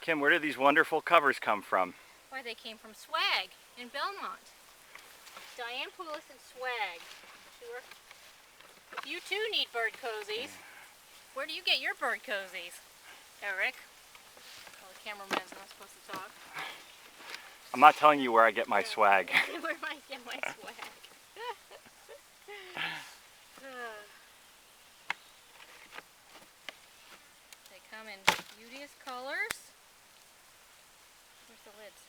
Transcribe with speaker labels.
Speaker 1: Kim, where did these wonderful covers come from?
Speaker 2: Why, they came from Swag in Belmont. Diane Poulos and Swag. Sure. If you too need bird cozies, where do you get your bird cozies? Eric? Well, the cameraman's not supposed to talk.
Speaker 1: I'm not telling you where I get my swag.
Speaker 2: Where do I get my swag? They come in beauteous colors. Where's the lids?